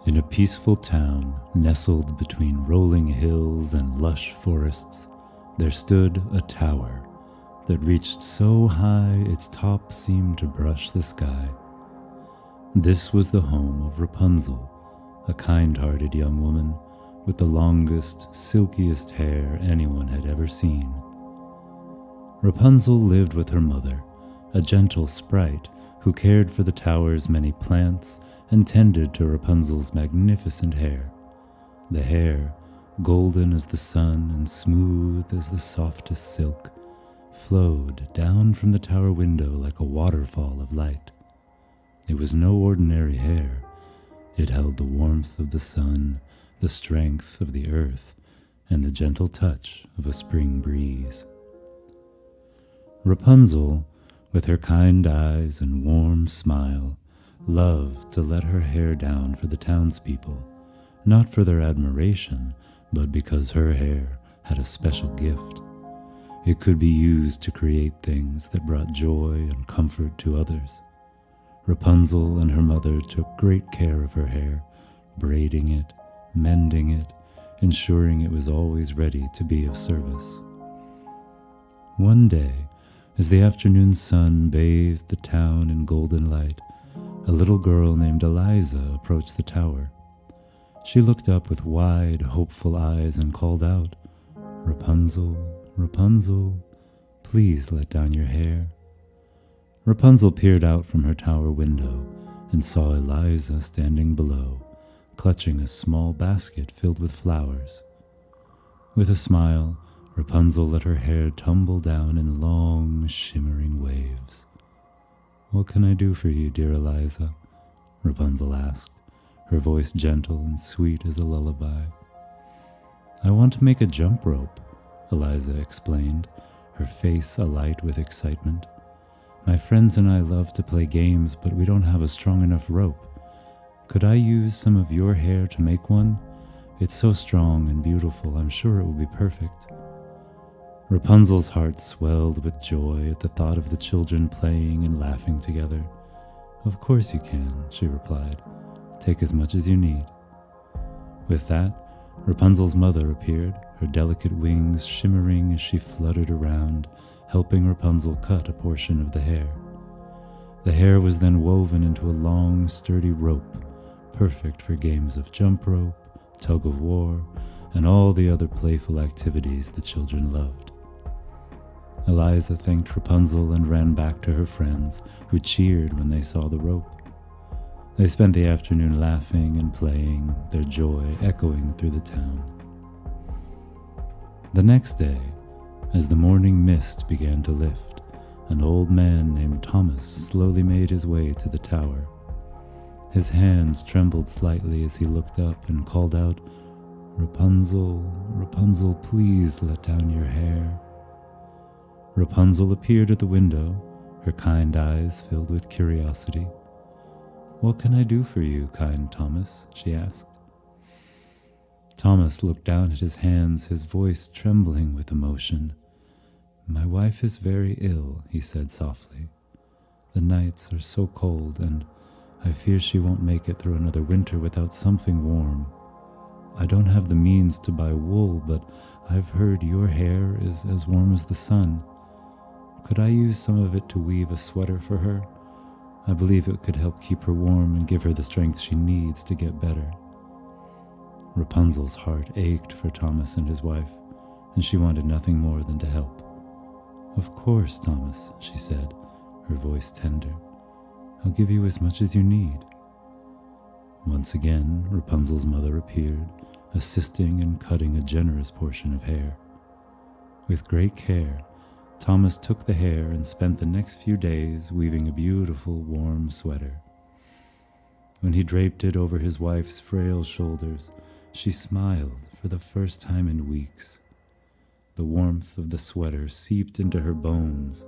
In a peaceful town nestled between rolling hills and lush forests, there stood a tower that reached so high its top seemed to brush the sky. This was the home of Rapunzel, a kind-hearted young woman with the longest, silkiest hair anyone had ever seen. Rapunzel lived with her mother, a gentle sprite who cared for the tower's many plants and tended to Rapunzel's magnificent hair. The hair, golden as the sun and smooth as the softest silk, flowed down from the tower window like a waterfall of light. It was no ordinary hair. It held the warmth of the sun, the strength of the earth, and the gentle touch of a spring breeze. Rapunzel, with her kind eyes and warm smile, loved to let her hair down for the townspeople, not for their admiration, but because her hair had a special gift. It could be used to create things that brought joy and comfort to others. Rapunzel and her mother took great care of her hair, braiding it, mending it, ensuring it was always ready to be of service. One day, as the afternoon sun bathed the town in golden light, a little girl named Eliza approached the tower. She looked up with wide, hopeful eyes and called out, "Rapunzel, Rapunzel, please let down your hair." Rapunzel peered out from her tower window and saw Eliza standing below, clutching a small basket filled with flowers. With a smile, Rapunzel let her hair tumble down in long, shimmering waves. "What can I do for you, dear Eliza?" Rapunzel asked, her voice gentle and sweet as a lullaby. "I want to make a jump rope," Eliza explained, her face alight with excitement. "My friends and I love to play games, but we don't have a strong enough rope. Could I use some of your hair to make one? It's so strong and beautiful, I'm sure it will be perfect." Rapunzel's heart swelled with joy at the thought of the children playing and laughing together. "Of course you can," she replied. "Take as much as you need." With that, Rapunzel's mother appeared, her delicate wings shimmering as she fluttered around, helping Rapunzel cut a portion of the hair. The hair was then woven into a long, sturdy rope, perfect for games of jump rope, tug of war, and all the other playful activities the children loved. Eliza thanked Rapunzel and ran back to her friends, who cheered when they saw the rope. They spent the afternoon laughing and playing, their joy echoing through the town. The next day, as the morning mist began to lift, an old man named Thomas slowly made his way to the tower. His hands trembled slightly as he looked up and called out, "Rapunzel, Rapunzel, please let down your hair." Rapunzel appeared at the window, her kind eyes filled with curiosity. "What can I do for you, kind Thomas?" she asked. Thomas looked down at his hands, his voice trembling with emotion. "My wife is very ill," he said softly. "The nights are so cold, and I fear she won't make it through another winter without something warm. I don't have the means to buy wool, but I've heard your hair is as warm as the sun. Could I use some of it to weave a sweater for her? I believe it could help keep her warm and give her the strength she needs to get better." Rapunzel's heart ached for Thomas and his wife, and she wanted nothing more than to help. "Of course, Thomas," she said, her voice tender. "I'll give you as much as you need." Once again, Rapunzel's mother appeared, assisting in cutting a generous portion of hair. With great care, Thomas took the hair and spent the next few days weaving a beautiful, warm sweater. When he draped it over his wife's frail shoulders, she smiled for the first time in weeks. The warmth of the sweater seeped into her bones,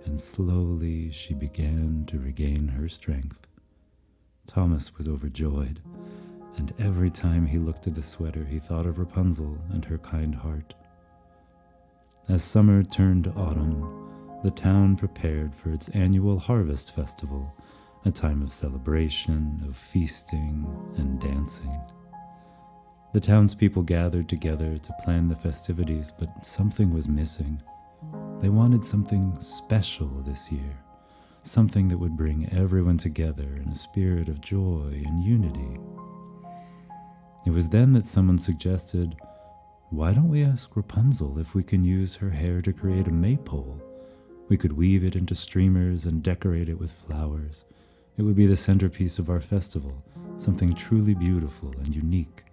and slowly she began to regain her strength. Thomas was overjoyed, and every time he looked at the sweater, he thought of Rapunzel and her kind heart. As summer turned to autumn, the town prepared for its annual harvest festival, a time of celebration, of feasting and dancing. The townspeople gathered together to plan the festivities, but something was missing. They wanted something special this year, something that would bring everyone together in a spirit of joy and unity. It was then that someone suggested, why don't we ask Rapunzel if we can use her hair to create a maypole? We could weave it into streamers and decorate it with flowers. It would be the centerpiece of our festival, something truly beautiful and unique.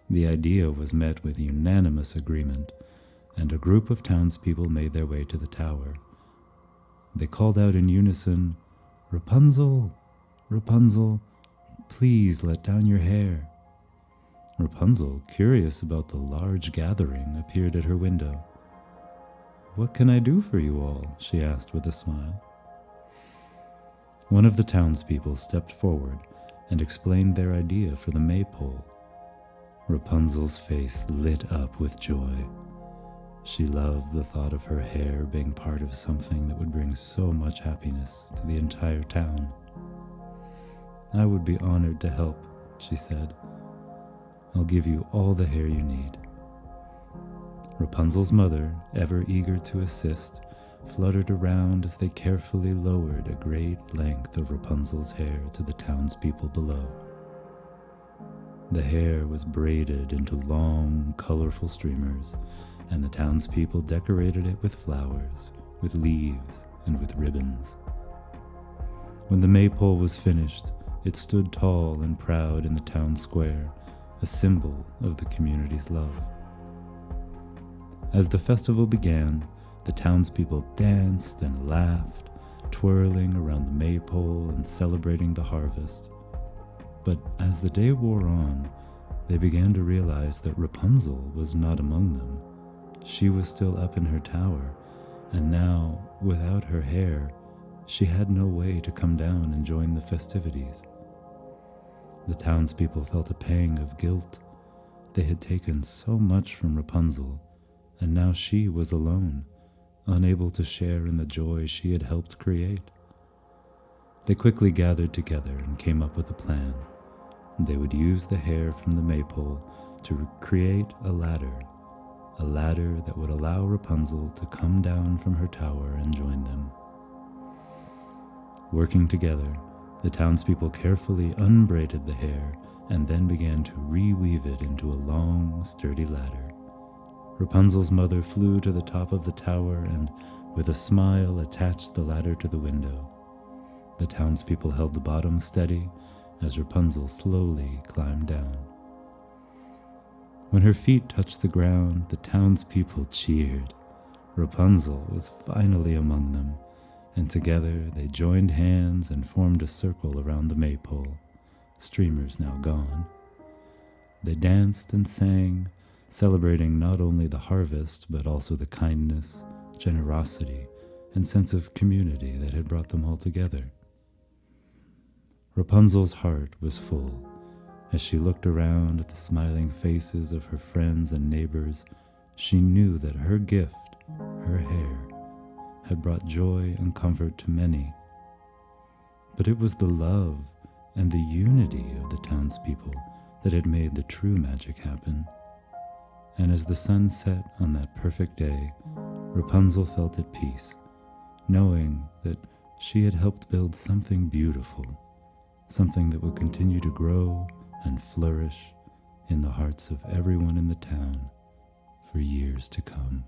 The idea was met with unanimous agreement, and a group of townspeople made their way to the tower. They called out in unison, "Rapunzel, Rapunzel, please let down your hair." Rapunzel, curious about the large gathering, appeared at her window. "What can I do for you all?" she asked with a smile. One of the townspeople stepped forward and explained their idea for the maypole. Rapunzel's face lit up with joy. She loved the thought of her hair being part of something that would bring so much happiness to the entire town. "I would be honored to help," she said. "I'll give you all the hair you need." Rapunzel's mother, ever eager to assist, fluttered around as they carefully lowered a great length of Rapunzel's hair to the townspeople below. The hair was braided into long, colorful streamers, and the townspeople decorated it with flowers, with leaves, and with ribbons. When the maypole was finished, it stood tall and proud in the town square, a symbol of the community's love. As the festival began, the townspeople danced and laughed, twirling around the maypole and celebrating the harvest. But as the day wore on, they began to realize that Rapunzel was not among them. She was still up in her tower, and now, without her hair, she had no way to come down and join the festivities. The townspeople felt a pang of guilt. They had taken so much from Rapunzel, and now she was alone, unable to share in the joy she had helped create. They quickly gathered together and came up with a plan. They would use the hair from the maypole to create a ladder that would allow Rapunzel to come down from her tower and join them. Working together, the townspeople carefully unbraided the hair and then began to reweave it into a long, sturdy ladder. Rapunzel's mother flew to the top of the tower and, with a smile, attached the ladder to the window. The townspeople held the bottom steady as Rapunzel slowly climbed down. When her feet touched the ground, the townspeople cheered. Rapunzel was finally among them, and together they joined hands and formed a circle around the maypole, streamers now gone. They danced and sang, celebrating not only the harvest, but also the kindness, generosity, and sense of community that had brought them all together. Rapunzel's heart was full. As she looked around at the smiling faces of her friends and neighbors, she knew that her gift, her hair, had brought joy and comfort to many. But it was the love and the unity of the townspeople that had made the true magic happen. And as the sun set on that perfect day, Rapunzel felt at peace, knowing that she had helped build something beautiful, something that would continue to grow and flourish in the hearts of everyone in the town for years to come.